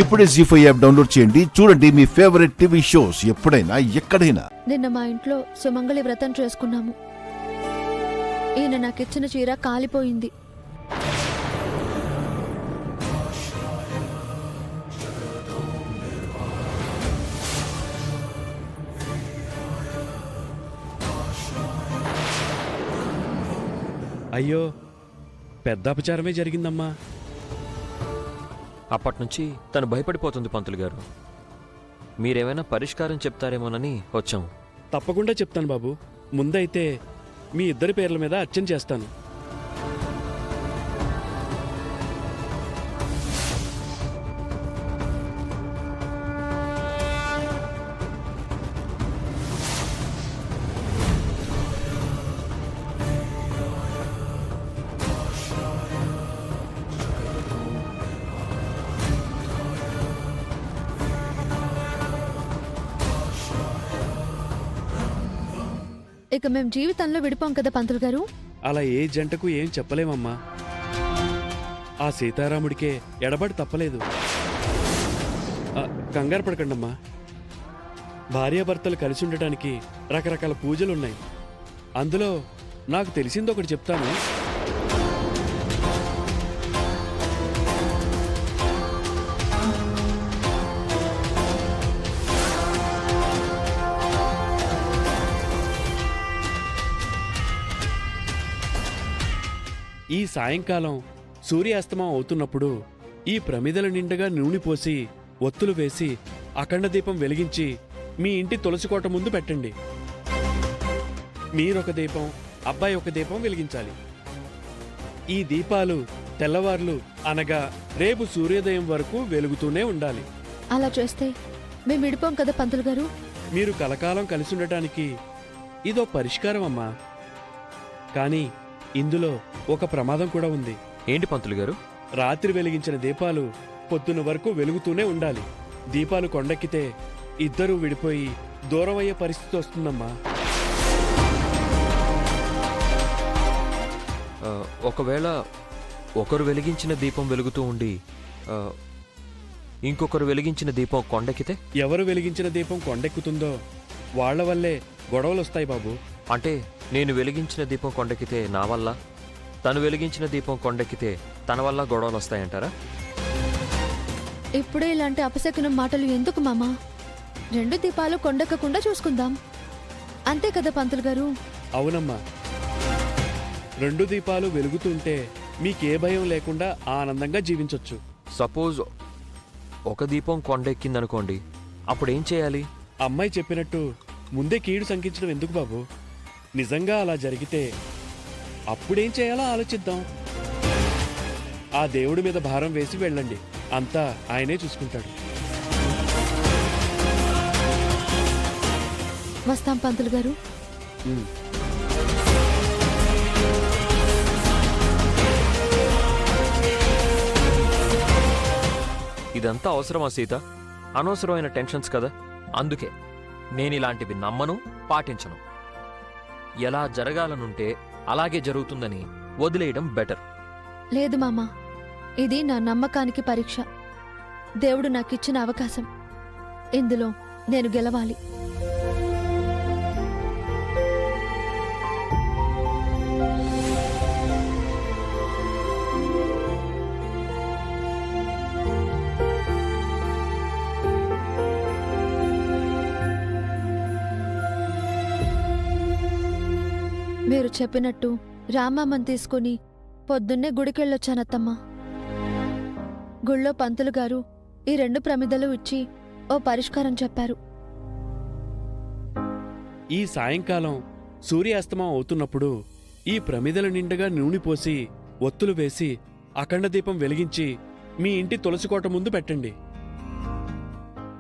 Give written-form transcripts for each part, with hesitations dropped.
ఇప్పుడే జీ5 app download చేయండి. చూడండి మీ ఫేవరెట్ టీవీ షోస్ ఎప్పుడైనా ఎక్కడైనా. నిన్న మా ఇంట్లో సుమంగళి వ్రతం చేసుకున్నాము. ఈయన నాకిచ్చిన చీర కాలిపోయింది. అయ్యో, పెద్ద అపచారమే జరిగిందమ్మా. అప్పట్నుంచి తను భయపడిపోతుంది పంతులు గారు. మీరేమైనా పరిష్కారం చెప్తారేమోనని వచ్చాం. తప్పకుండా చెప్తాను బాబు. ముందైతే మీ ఇద్దరి పేర్ల మీద అర్చన చేస్తాను. ఇక మేం జీవితంలో విడిపోం కదా పంతులు గారు. అలా ఏ జంటకు ఏం చెప్పలేమమ్మా. ఆ సీతారాముడికే ఎడబడి తప్పలేదు. కంగారు పడకండమ్మా. భార్యాభర్తలు కలిసి ఉండటానికి రకరకాల పూజలున్నాయి. అందులో నాకు తెలిసింది ఒకటి చెప్తాను. ఈ సాయంకాలం సూర్యాస్తమం అవుతున్నప్పుడు ఈ ప్రమిదల నిండుగా నూనె పోసి ఒత్తులు వేసి అఖండ దీపం వెలిగించి మీ ఇంటి తులసికోట ముందు పెట్టండి. మీరొక దీపం, అబ్బాయి ఒక దీపం వెలిగించాలి. ఈ దీపాలు తెల్లవార్లు అనగా రేపు సూర్యోదయం వరకు వెలుగుతూనే ఉండాలి. అలా చేస్తే మేము విడిపోం కదా పంతులు గారు. మీరు కలకాలం కలిసి ఉండటానికి ఇదో పరిష్కారం అమ్మా. కానీ ఇందులో ఒక ప్రమాదం కూడా ఉంది. ఏంటి పంతులు గారు? రాత్రి వెలిగించిన దీపాలు పొద్దున వరకు వెలుగుతూనే ఉండాలి. దీపాలు కొండెక్కితే ఇద్దరూ విడిపోయి దూరమయ్యే పరిస్థితి వస్తుందమ్మా. ఒకవేళ ఒకరు వెలిగించిన దీపం వెలుగుతూ ఉండి ఇంకొకరు వెలిగించిన దీపం కొండెక్కితే? ఎవరు వెలిగించిన దీపం కొండెక్కుతుందో వాళ్ల వల్లే గొడవలొస్తాయి బాబు. అంటే నేను వెలిగించిన దీపం కొండెక్కితే నా వల్ల, తను వెలిగించిన దీపం కొండెక్కితే తన వల్ల గొడవలు వస్తాయంటారా? ఇప్పుడే ఇలాంటి అపశకునం మాటలు ఎందుకు మామా? రెండు దీపాలు కొండెక్కకుండా చూసుకుందాం. అంతే కదా పంతులు గారు. అవునమ్మా. రెండు దీపాలు వెలుగుతుంటే మీకే భయం లేకుండా ఆనందంగా జీవించొచ్చు. సపోజ్ ఒక దీపం కొండెక్కిందనుకోండి, అప్పుడేం చేయాలి? అమ్మాయి చెప్పినట్టు ముందే కీడు శంకించడం ఎందుకు బాబు? నిజంగా అలా జరిగితే అప్పుడేం చేయాలో ఆలోచిద్దాం. ఆ దేవుడి మీద భారం వేసి వెళ్ళండి. అంతా ఆయనే చూసుకుంటాడు. వస్తాం పంతులు గారు. ఇదంతా అవసరమా సీత? అనవసరమైన టెన్షన్స్ కదా. అందుకే నేనిలాంటివి నమ్మను, పాటించను. ఎలా జరగాలనుంటే అలాగే జరుగుతుందని వదిలేయడం బెటర్. లేదు మామా, ఇది నా నమ్మకానికి పరీక్ష. దేవుడు నాకిచ్చిన అవకాశం. ఇందులో నేను గెలవాలి. మీరు చెప్పినట్టు రామమ్మని తీసుకుని పొద్దున్నే గుడికెళ్ళొచ్చానత్తమ్మా. గుళ్ళో పంతులు గారు ఈ రెండు ప్రమిదలు ఇచ్చి ఓ పరిష్కారం చెప్పారు. ఈ సాయంకాలం సూర్యాస్తమం అవుతున్నప్పుడు ఈ ప్రమిదల నిండుగా నూనె పోసి ఒత్తులు వేసి అఖండ దీపం వెలిగించి మీ ఇంటి తులసికోట ముందు పెట్టండి.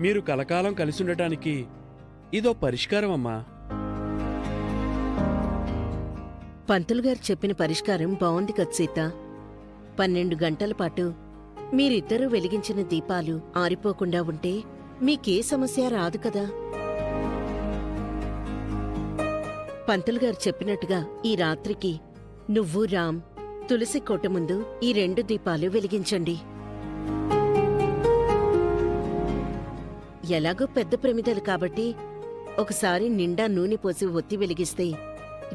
మీరు కలకాలం కలిసి ఉండటానికి ఇదో పరిష్కారం అమ్మా. పంతులు గారు చెప్పిన పరిష్కారం బావుంది కదా సీత. 12 గంటల పాటు మీరిద్దరూ వెలిగించిన దీపాలు ఆరిపోకుండా ఉంటే మీకే సమస్య రాదు కదా. పంతులు గారు చెప్పినట్టుగా ఈ రాత్రికి నువ్వు రామ్ తులసి కోట ముందు ఈ 2 దీపాలు వెలిగించండి. ఎలాగో పెద్ద ప్రమిదలు కాబట్టి ఒకసారి నిండా నూనె పోసి ఒత్తి వెలిగిస్తే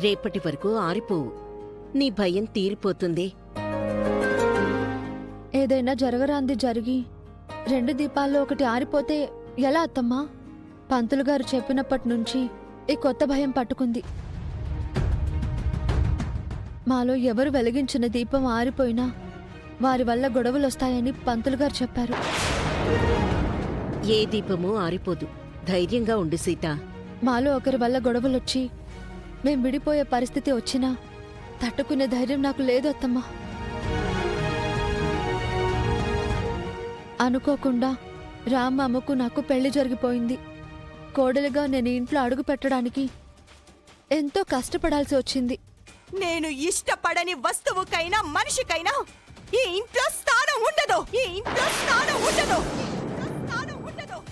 రేపటి వరకు ఆరిపోవు. నీ భయం తీరిపోతుంది. ఏదైనా జరగరాంది జరిగి 2 దీపాల్లో ఒకటి ఆరిపోతే ఎలా అత్తమ్మా? పంతులు గారు చెప్పినప్పటి నుంచి ఈ కొత్త భయం పట్టుకుంది. మాలో ఎవరు వెలిగించిన దీపం ఆరిపోయినా వారి వల్ల గొడవలొస్తాయని పంతులు గారు చెప్పారు. ఏ దీపమూ ఆరిపోదు. ధైర్యంగా ఉండు సీత. మాలో ఒకరి వల్ల గొడవలొచ్చి మేం విడిపోయే పరిస్థితి వచ్చినా తట్టుకునే ధైర్యం నాకు లేదు అత్తమ్మా. అనుకోకుండా రామమ్మకు నాకు పెళ్లి జరిగిపోయింది. కోడలిగా నేను ఇంట్లో అడుగు పెట్టడానికి ఎంతో కష్టపడాల్సి వచ్చింది. నేను ఇష్టపడని వస్తువుకైనా మనిషికైనా ఈ ఇంట్లో స్థానం ఉండదు. ఈ ఇంట్లో స్థానం ఉండదు. ఈ ఇంట్లో స్థానం ఉండదు.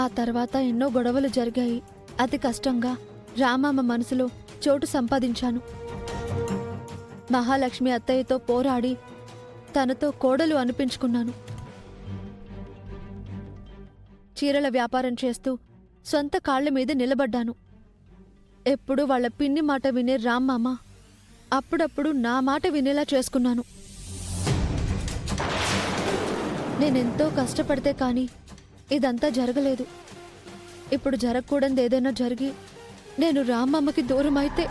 ఆ తర్వాత ఎన్నో గొడవలు జరిగాయి. అతి కష్టంగా రామమ్మ మనసులో చోటు సంపాదించాను. మహాలక్ష్మి అత్తయ్యతో పోరాడి తనతో కోడలు అనిపించుకున్నాను. చీరల వ్యాపారం చేస్తూ సొంత కాళ్ల మీద నిలబడ్డాను. ఎప్పుడూ వాళ్ల పిన్ని మాట వినే రామ్మమ్మ అప్పుడప్పుడు నా మాట వినేలా చేసుకున్నాను. నేనెంతో కష్టపడితే కాని ఇదంతా జరగలేదు. ఇప్పుడు జరగకూడదు ఏదైనా జరిగి నేను రామ్మమ్మకి దూరం అయితే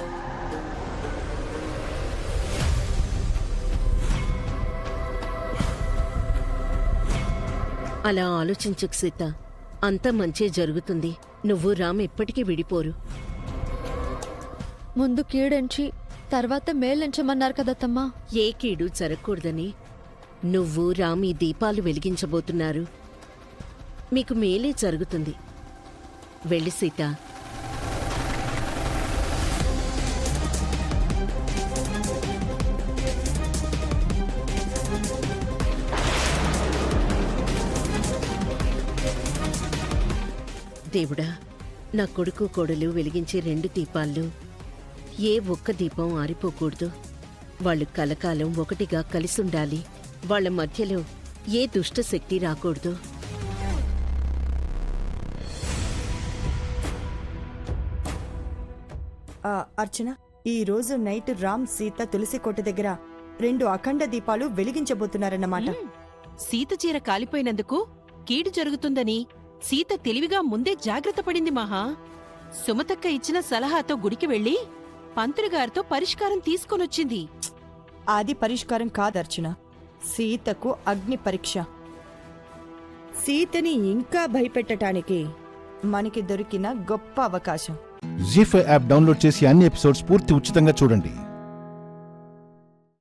అలా ఆలోచించకు సీత. అంతా మంచే జరుగుతుంది. నువ్వు రామ్ ఎప్పటికీ విడిపోరు. ముందు కీడెంచి తర్వాత మేలెంచమన్నారు కదత్తమ్మా. ఏ కీడు జరగకూడదని నువ్వు రామ్ ఈ దీపాలు వెలిగించబోతున్నారు. మీకు మేలే జరుగుతుంది. వెళ్ళి సీత. దేవుడా, నా కొడుకు కోడలు వెలిగించే 2 దీపాల్లో ఏ ఒక్క దీపం ఆరిపోకూడదు. వాళ్ళు కలకాలం ఒకటిగా కలిసుండాలి. వాళ్ళ మధ్యలో ఏ దుష్ట శక్తి రాకూడదు. అర్చన, ఈ రోజు నైట్ రామ్ సీత తులసి కోట దగ్గర 2 అఖండ దీపాలు వెలిగించబోతున్నారన్నమాట. సీత చీర కాలిపోయినందుకు కీడు జరుగుతుందని సీత తెలివిగా ముందే జాగ్రత్త పడింది మహా. సుమతక్క ఇచ్చిన సలహాతో గుడికి వెళ్లి పంతులుగారితో పరిష్కారం తీసుకొనొచ్చింది. అది పరిష్కారం కాదర్చన, సీతకు అగ్ని పరీక్ష. సీతని ఇంకా భయపెట్టటానికి మనకి దొరికిన గొప్ప అవకాశం. జీ5 యాప్ డౌన్లోడ్ చేసి అన్ని ఎపిసోడ్స్ పూర్తి ఉచితంగా చూడండి.